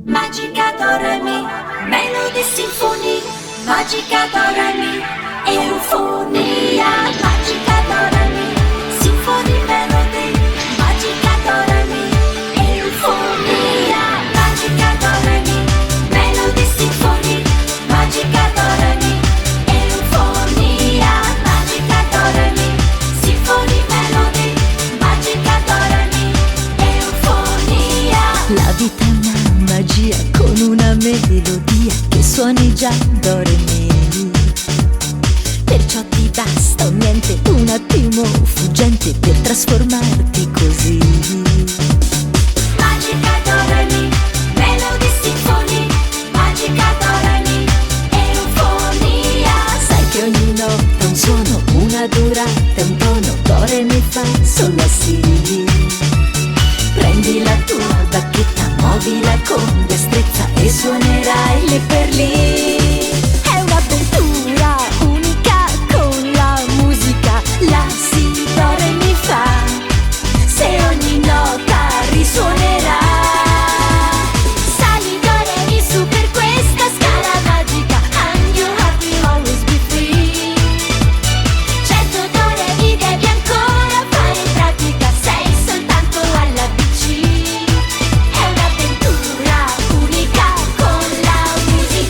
Magica Doremi, Melody Symphony, Magica Doremi, Eufonia, Magica Doremi, Symphony Melody, Magica Doremi, Eufonia, Magica Doremi, Melody Symphony, Magica Doremi, Eufonia, Magica Doremi, Symphony Melody, Magica Doremi, Eufonia. La vita è una magia con una melodia che suoni già do re mi. Perciò ti basta un niente, un attimo fuggente per trasformarti così. Magica do re mi, Melody Symphony, Magica do re mi, Eufonia. Sai che ogni notte ha un suono, una durata, un tono, do re mi fa sol la si. Prendi la tua bacchetta, muovila con destrezza e suonerai lì per lì. È un'avventura unica con la musica, la si do re mi fa. Se ogni nota risuonerà, sali do re mi su per questa scala magica. And you heart will always be free. Certo do re mi devi ancora fare in pratica, sei soltanto alla BC. È un'avventura unica con la musica.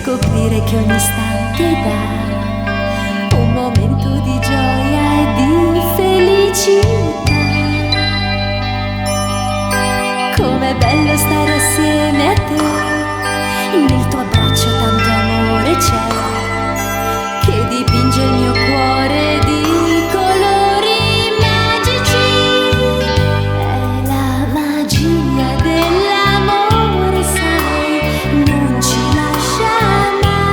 scoprire che ogni istante dà un momento di gioia e di felicità. Com'è bello stare assieme a te, nel tuo abbraccio tanto amore c'è, che dipinge il mio cuore di colori magici. È la magia dell'amore, sai, non ci lascia mai.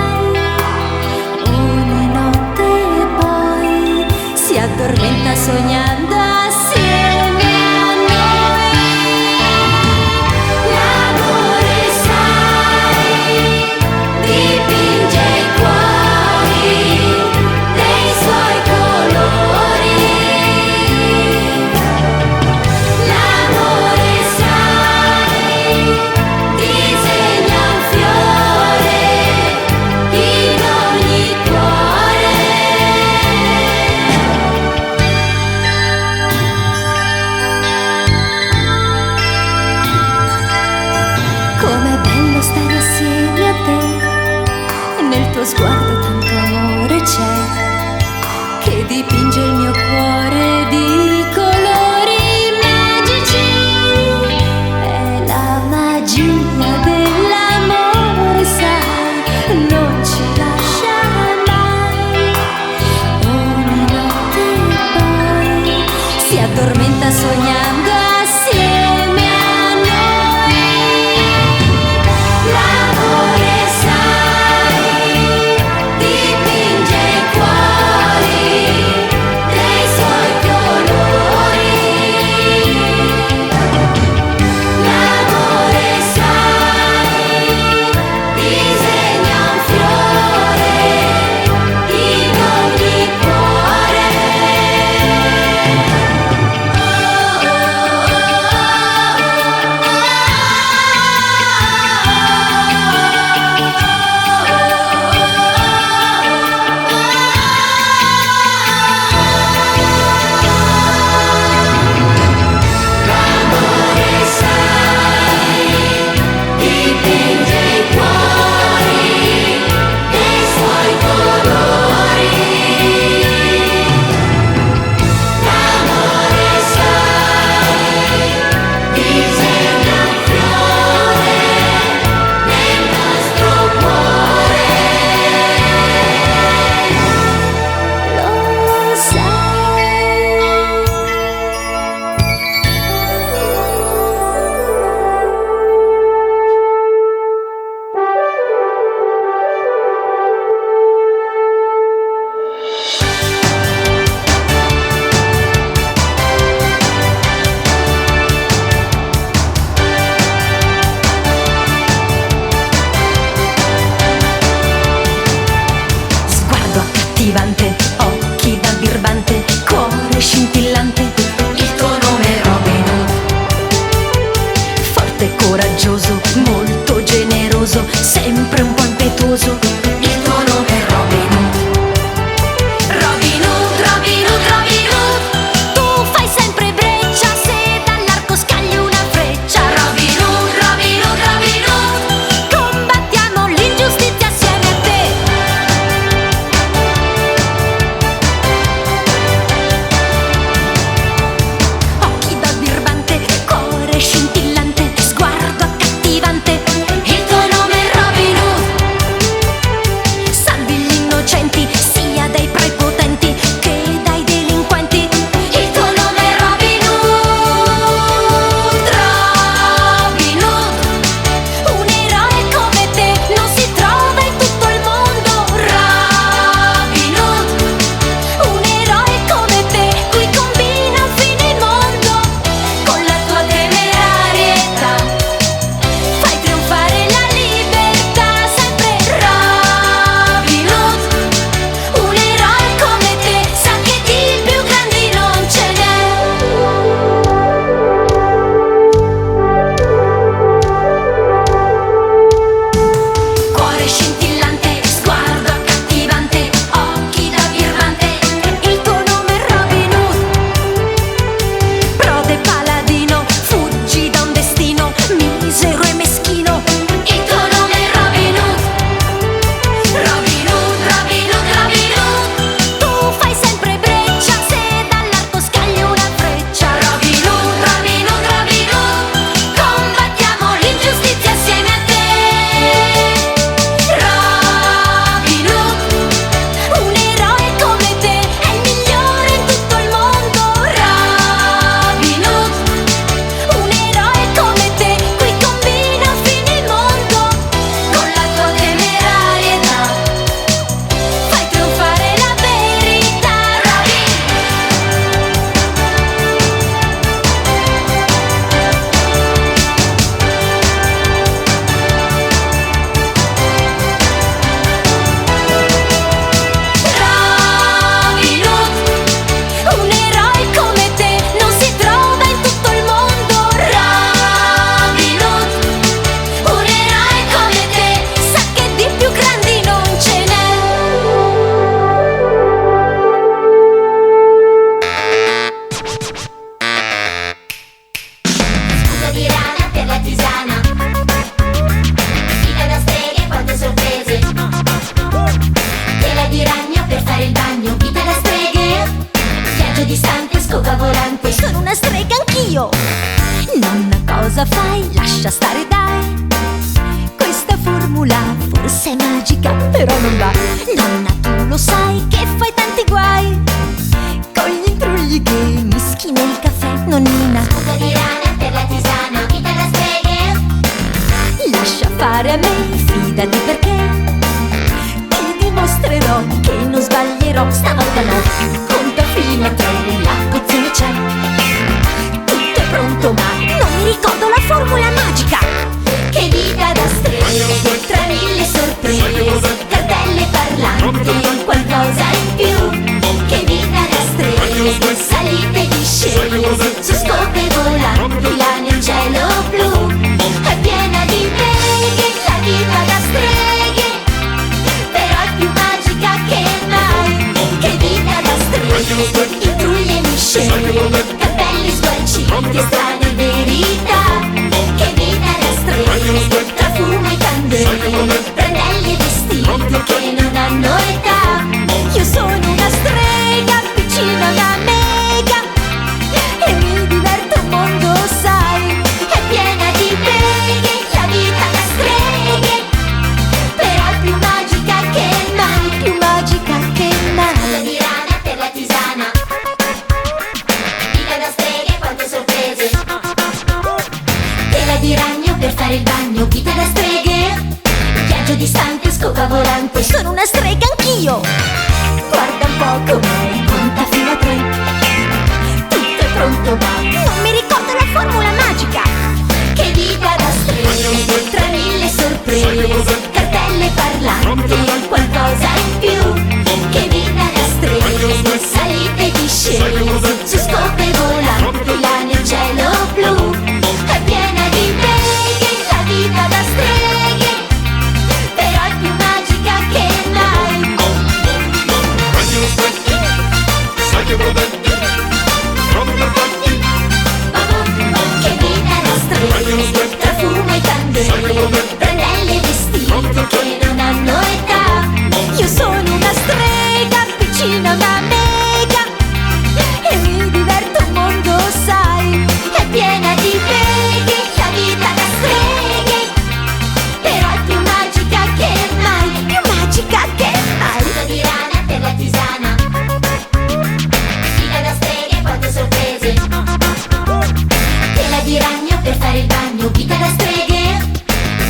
Ogni notte poi si addormenta sognando assieme a noi. L'amore, sai, dipinge il cosa fai? Lascia stare dai. Questa formula forse è magica, però non va. Nonna, tu lo sai che fai tanti guai con gli imbrugli che mischi nel caffè. Nonnina, Scopa di rana per la tisana, vita da streghe. lascia fare a me, fidati perché ti dimostrerò che non sbaglierò. Stavolta no, conta fino a 3, la pozione c'è. Tutto è pronto ma non mi ricordo la formula magica. Che vita da streghe, tra mille sorprese, cartelle parlanti, qualcosa in più. Che vita da streghe, salite discese, su scope volanti, là nel cielo blu. È piena di beghe, la vita da streghe, però è più magica che mai. Che vita da streghe, intrugli e miscele, capelli sgualciti e strane verità. Che vita da streghe, tra fumo e candele, prenelli e vestiti che non hanno età. Io sono una strega vicina a una mega e mi diverto un mondo, sai. È piena di beghe, la vita da streghe, però è più magica che mai. Più magica che mai. Scopa di rana per la tisana, vita da streghe, quante sorprese. Tela di ragno per fare il bagno, vita da streghe. Viaggio distante, scopa volante. Sono una strega anch'io. Guarda un po' com'è, conta fino a 3. Tutto è pronto ma non mi ricordo la formula magica. Che vita da streghe, tra mille sorprese, cartelle parlanti, qualcosa in più. Che vita da streghe, salite discese, su scope volanti, là nel cielo blu. È piena di beghe, la vita da streghe, però è più magica che mai. Ragni specchi, sai che prudenti, proprio perfetti. Che vita da streghe, tra fumo e candele, prenelli e vestiti che non hanno età. Io sono una strega vicina a una mega e mi diverto un mondo, sai. È piena di beghe, la vita da streghe, però è più magica che mai. Più magica che mai. Scopa di rana per la tisana, vita da streghe, quante sorprese. Tela di ragno per fare il bagno, vita da streghe.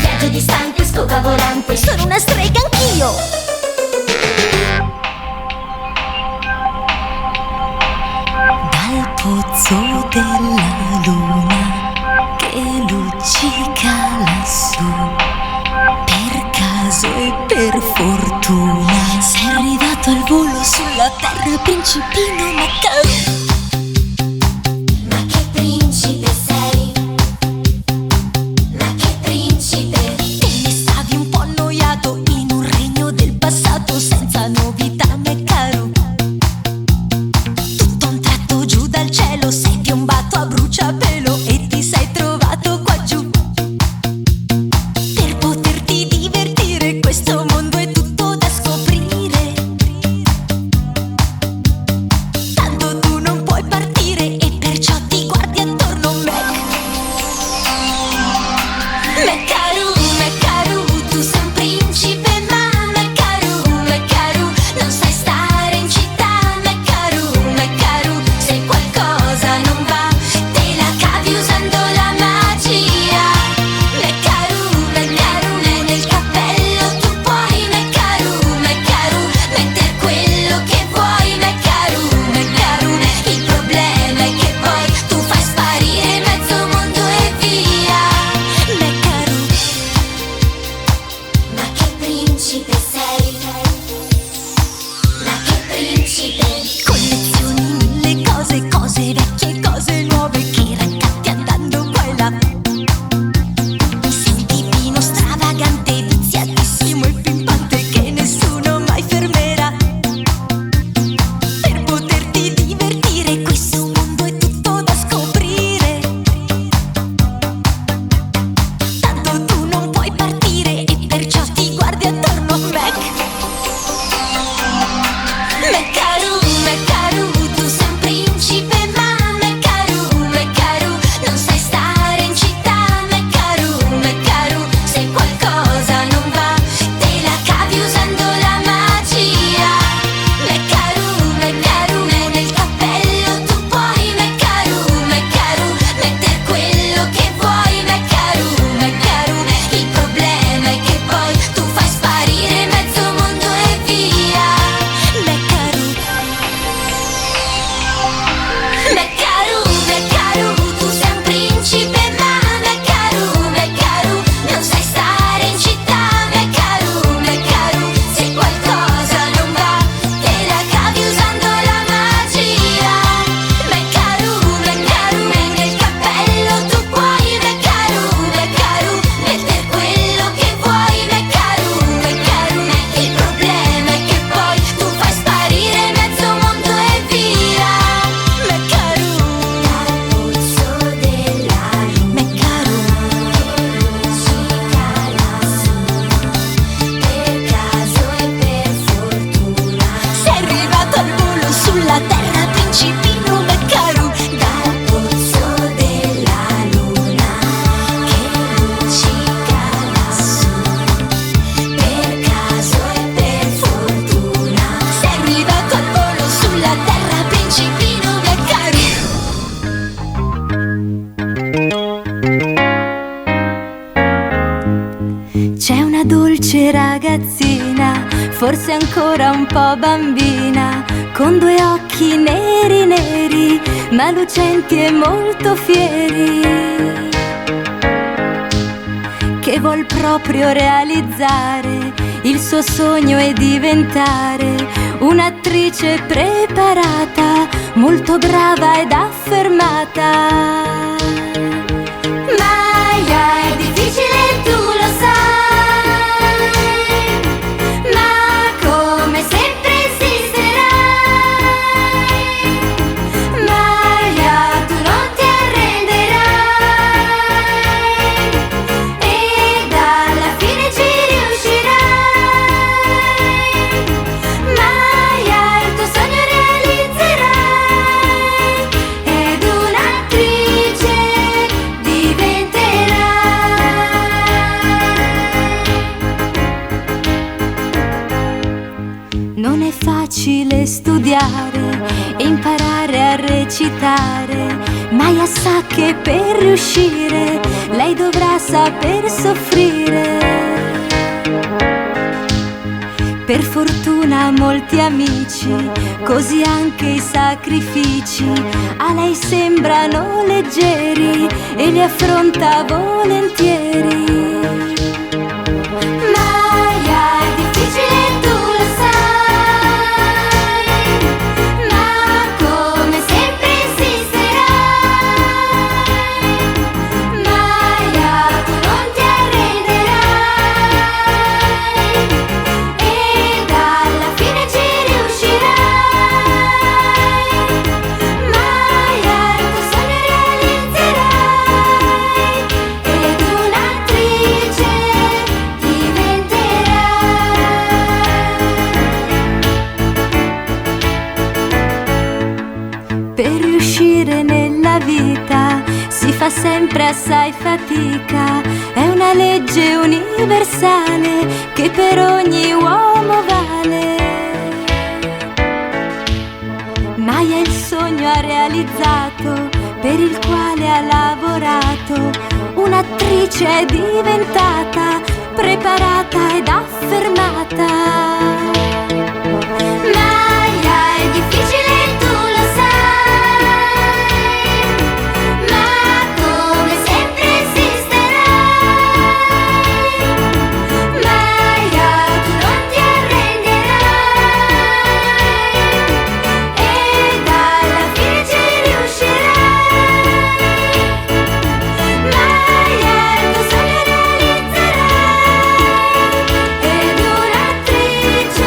Viaggio distante, scopa volante. Sono una strega anch'io. Dal pozzo della luna che luccica lassù, per caso e per fortuna sei arrivato al volo sulla terra, principino Macaron. Ma che principe sei? Ma che principe? Te ne stavi un po' annoiato in un regno del passato senza novità, Macaron. Tutto a un tratto giù dal cielo sei piombato a bruciapelo e ti sei trovato qua giù. Per poterti divertire, questo mondo è tutto da scoprire. Tanto ragazzina, forse ancora un po' bambina, con due occhi neri neri, ma lucenti e molto fieri, che vuol proprio realizzare il suo sogno e diventare un'attrice preparata, molto brava ed affermata. Maya, è difficile, tu lo sai, ma come sempre esisterai. Maya, tu non ti arrenderai ed alla fine ci riuscirai. Maya, il tuo sogno realizzerai ed un'attrice diventerai. Non è facile studiare e imparare a recitare. Maya sa che per riuscire lei dovrà saper soffrire. Per fortuna ha molti amici, così anche i sacrifici a lei sembrano leggeri e li affronta volentieri. Maya, è difficile, tu lo sai, ma come sempre esisterai. Maya, tu non ti arrenderai ed alla fine ci riuscirai. Maya, il tuo sogno realizzerai ed un'attrice diventerai. Per riuscire nella vita si fa sempre assai fatica, è una legge universale che per ogni uomo vale. Maya il sogno ha realizzato, per il quale ha lavorato, un'attrice è diventata, preparata ed affermata. Maya, è difficile, tu lo sai, ma come sempre esisterai. Maya, tu non ti arrenderai ed alla fine ci riuscirai. Maya, il tuo sogno realizzerai ed un'attrice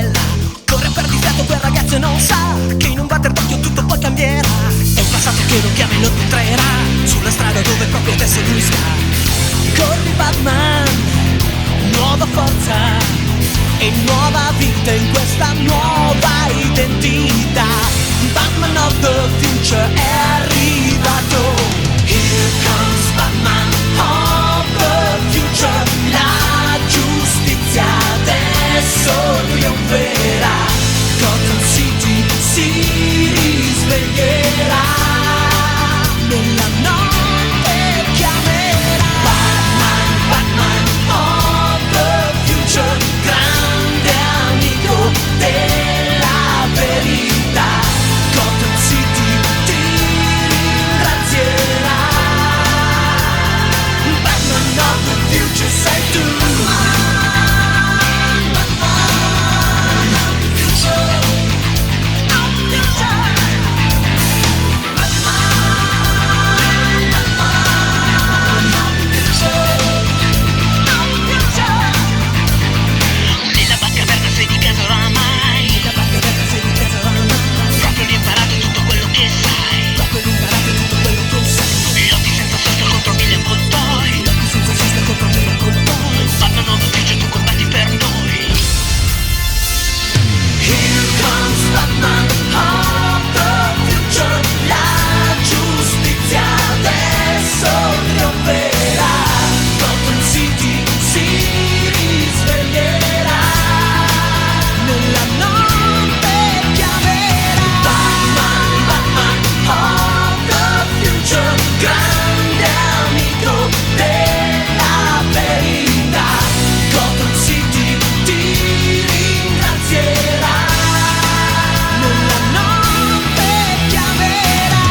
bella. Corre per difetto quel ragazzo e non sa che in un batter d'occhio tutto poi cambierà. È un passato che lo chiama e lo nutrerà sulla strada dove proprio adesso lui sta. Corri Batman, nuova forza e nuova vita in questa nuova identità. Batman of the future è arrivato. Here comes Batman of the future. La giustizia adesso trionferà. Gotham City si risveglierà. Nella notte chiamerà. Batman, Batman of the future. Grande amico della verità. Gotham City ti ringrazierà. Batman of the future sei tu. Nella Baccaverna sei di casa oramai. Proprio hai imparato tutto quello che sai. Lotti senza sosta contro mille avvoltoi. Batman of the future, tu combatti per noi. Here comes Batman of the future. La giustizia adesso trionferà. Gotham City si risveglierà. Nella notte chiamerà. Batman, Batman of the future. Grande amico della verità. Gotham City ti ringrazierà. Nella notte chiamerà.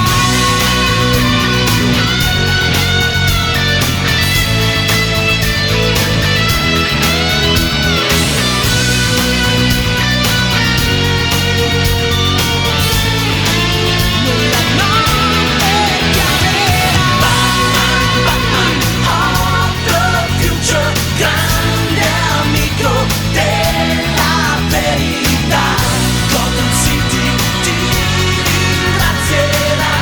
Nella notte chiamerà. Batman, Batman of the future. Grande amico della verità. Gotham City ti ringrazierà.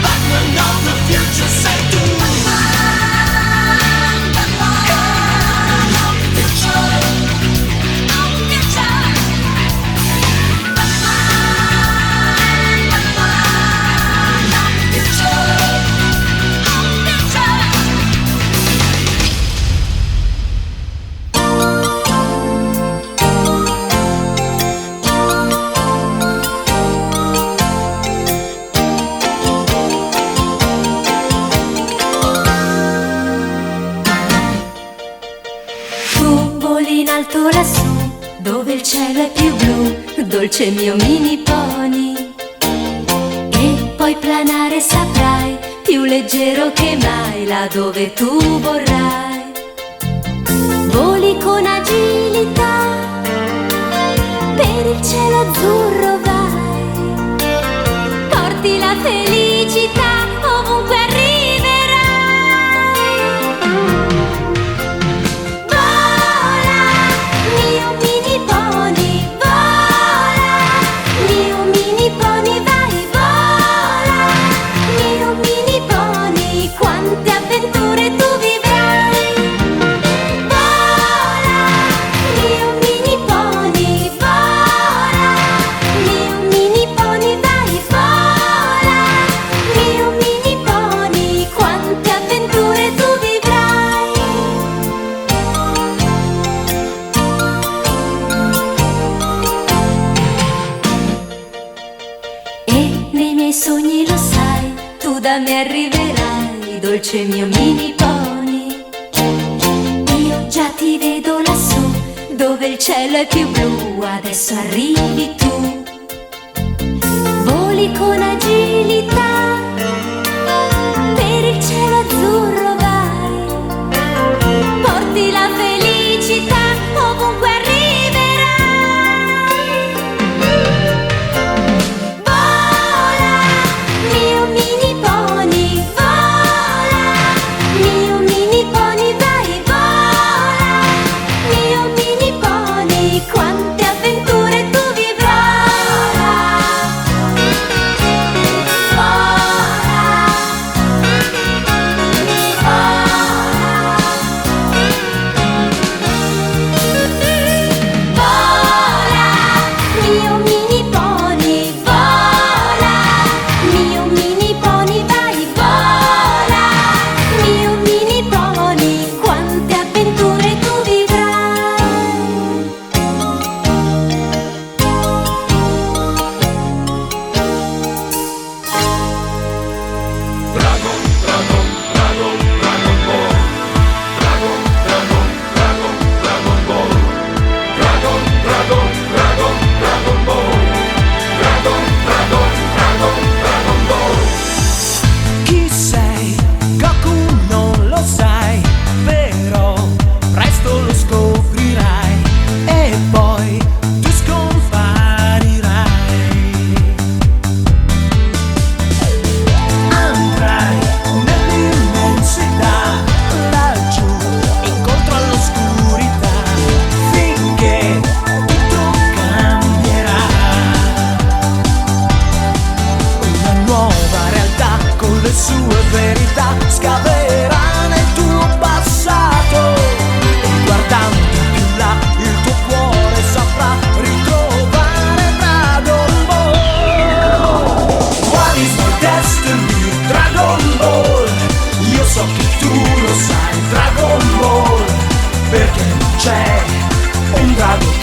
Batman of the future sei tu. Tu voli in alto lassù, dove il cielo è più blu, dolce mio mini pony. E puoi planare saprai, più leggero che mai, là dove tu vorrai. Voli con agilità, per il cielo azzurro vai. Porti la felicità ovunque arriverai. Vola, mio mini pony, vola. Mio mini pony vai, vola. Mio mini pony, quante avventure tu vivrai. Vola, mio mini pony, vola. Mio mini pony vai, vola. Mio mini pony, quante avventure tu vivrai. E nei miei sogni lo sai, tu da me arriverai, dolce mio mini pony. Io già ti vedo lassù, dove il cielo è più blu, adesso arrivi tu. Voli con agilità, per il cielo azzurro vai. Porti la felicità ovunque arriverai. Vola, mio mini pony, vola. Mio mini pony vai, vola. Mio mini pony,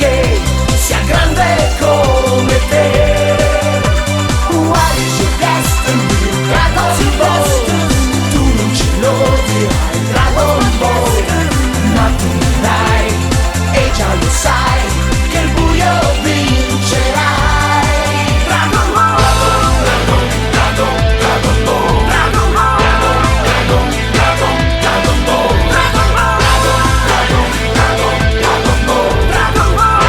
che sia grande come te. What is your destiny? Dragon Ball. Tu non ce lo dirai, Dragon Ball, ma tu dirai, e già lo sai, che il buio vincerai. Dragon Ball, Dragon, Dragon, Dragon Ball, Dragon Ball, Dragon, Dragon, Dragon Ball, Dragon Ball, Dragon, Dragon, Dragon Ball, Dragon Ball,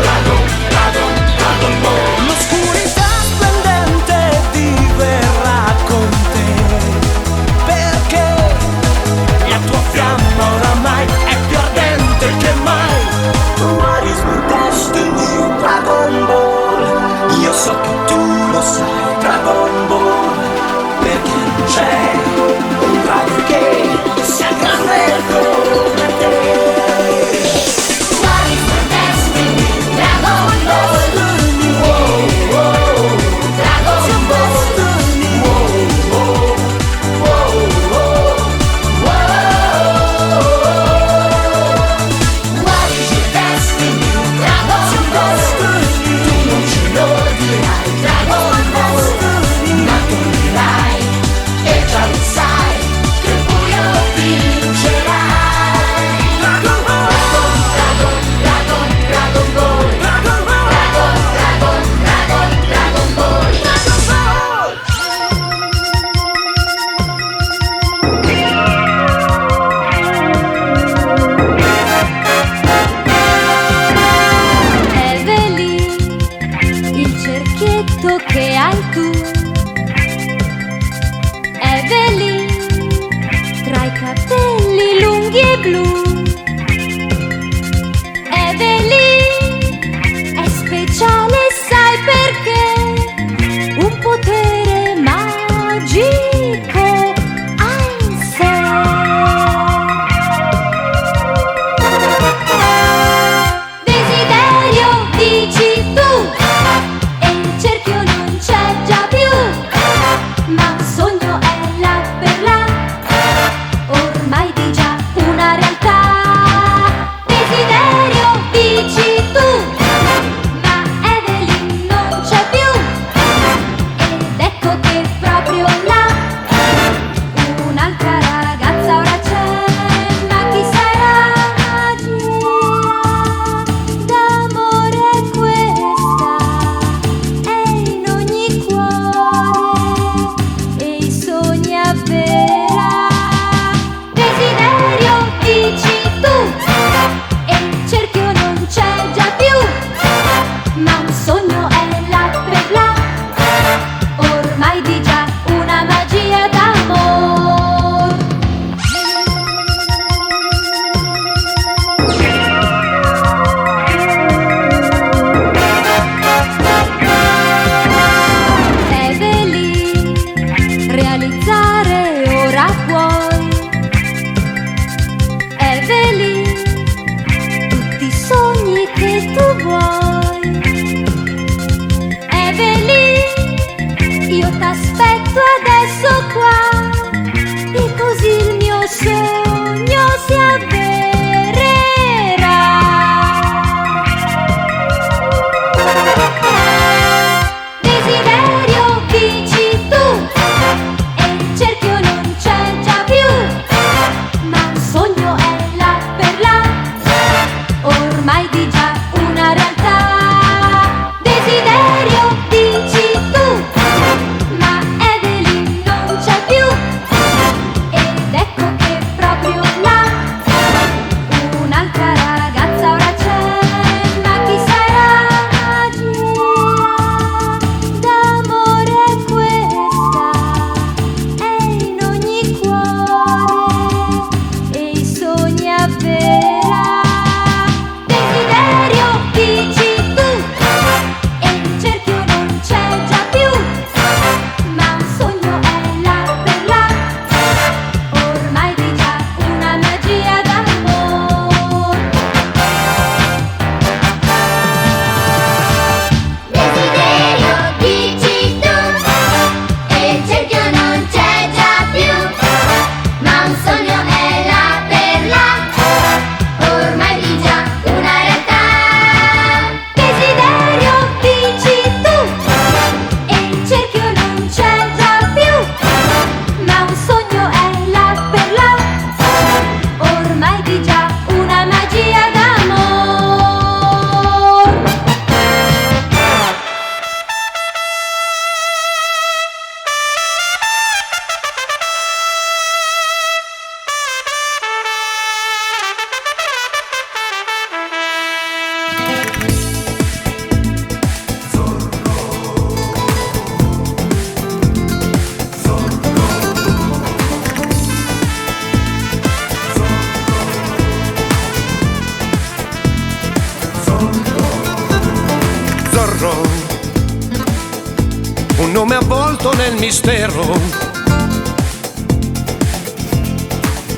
Dragon, Dragon, Dragon Ball. L'oscurità splendente diverrà con te, perché la tua fiamma oramai è più ardente che mai. What is my destiny? Dragon Ball. Io so che tu lo sai, Dragon Ball, perché non c'è un drago che sia grande come te. What is my destiny? Dragon Ball. Oh, oh, Dragon Ball. oh, oh, What is your destiny? Dragon Ball. tu non ce lo dirai, Dragon Ball, ma tu dirai, e già lo sai, che il buio vincerai. Dragon Ball, Dragon, Dragon, Dragon Ball. Dragon Ball, Dragon, Dragon, Dragon, Dragon Ball. Dragon Ball. Evelyn, il cerchietto che hai tu. Evelyn, tra i capelli lunghi e blu. Evelyn, è speciale, sai perché? Un potere magico ha in sé. Desiderio, dici tu, e il cerchio non c'è già più, ma un sogno è là per là, ormai di già una realtà. Desiderio, dici tu, ma Evelyn non c'è più, ed ecco che proprio là un'altra ragazza ora c'è. Ma chi sarà? Magia d'amore questa è in ogni cuore e i sogni avvererà. Desiderio, dici tu, e il cerchio non c'è già più, ma un sogno è là per là, ormai di già una magia d'amor. Evelyn, realizzare ora puoi. Evelyn, tutti i sogni che tu vuoi. Evelyn, io t'aspetto adesso qua, e così il mio sogno si avvererà. Desiderio, dici tu, e il cerchio non c'è già più, ma un sogno è là per là, ormai di già una realtà. Desiderio, dici tu, ma Evelyn Zorro, un nome avvolto nel mistero.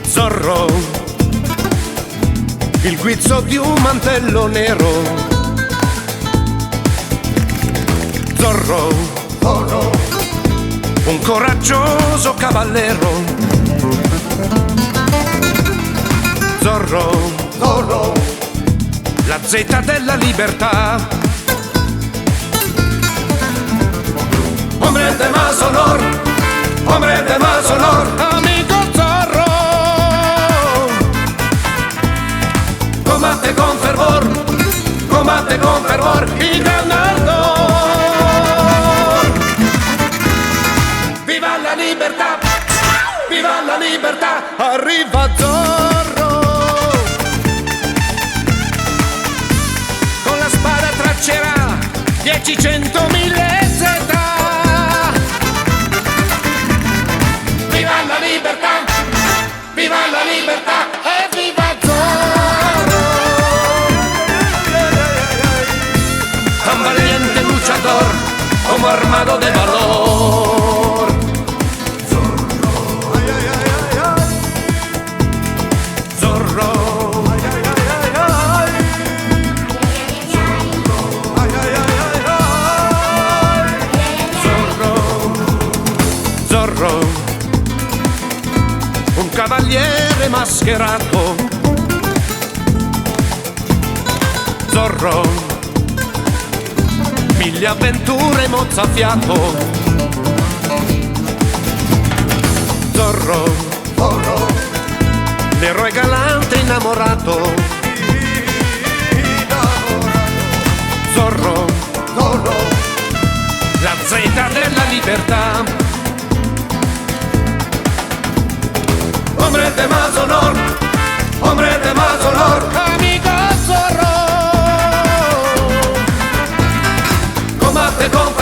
Zorro, il guizzo di un mantello nero. Zorro, un coraggioso cavallero. Zorro, la Z della libertà. Hombre de más honor, hombre de más honor, amigo Zorro. Combate con fervor y ganador. Viva la libertà, arriva Zorro. Con la spada traccerà 10, 100.000 Z. Viva la libertà e viva Zorro. Tan valiente luchador como armado de valor. Zorro, Zorro, Zorro, un cavaliere mascherato. Zorro, 1000 avventure mozzafiato. Zorro, l'eroe galante innamorato. Zorro, la Z della libertà. Hombre de más honor, amigo Zorro. Combate con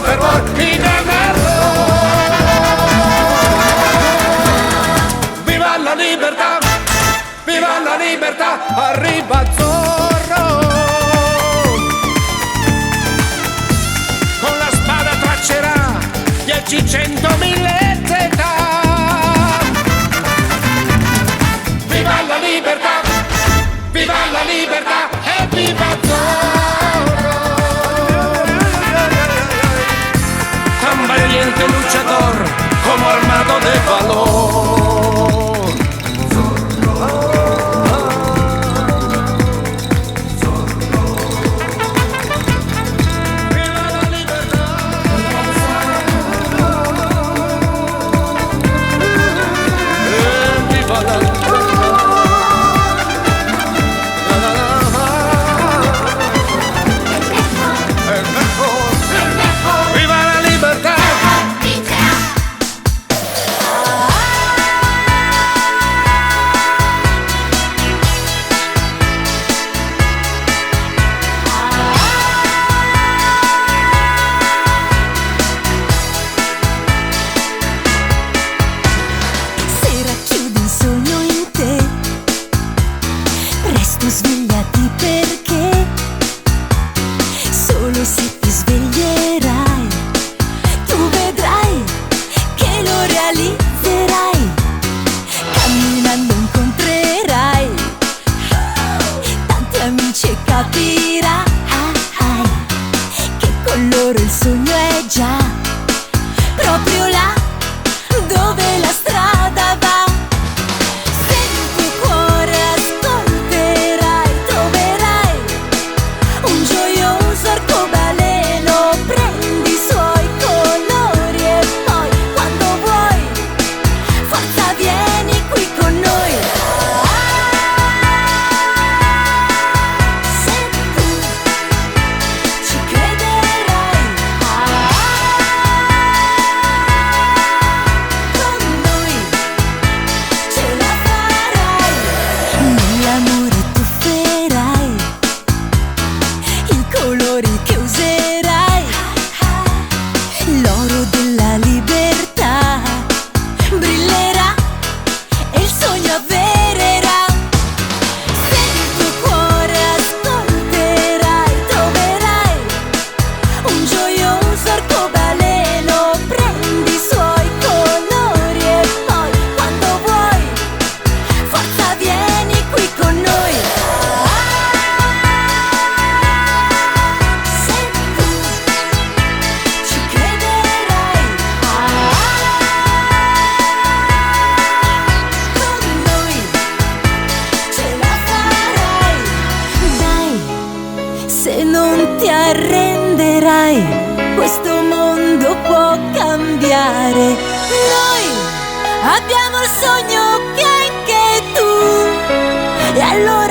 fervor y ganarlo. Viva la libertà, arriva Zorro. Con la spada traccerà 10, 100.000 Z. Viva la libertà e viva Zorro. Tan valiente luchador como armado de valor. Viva la libertà. Viva la libertà. Svegliati perché solo se ti sveglierai tu vedrai che lo realizzerai. Camminando incontrerai tanti amici e capirai che con loro il sogno è già proprio là dove la strada va. non ti arrenderai, questo mondo può cambiare. Noi abbiamo il sogno che anche tu, e allora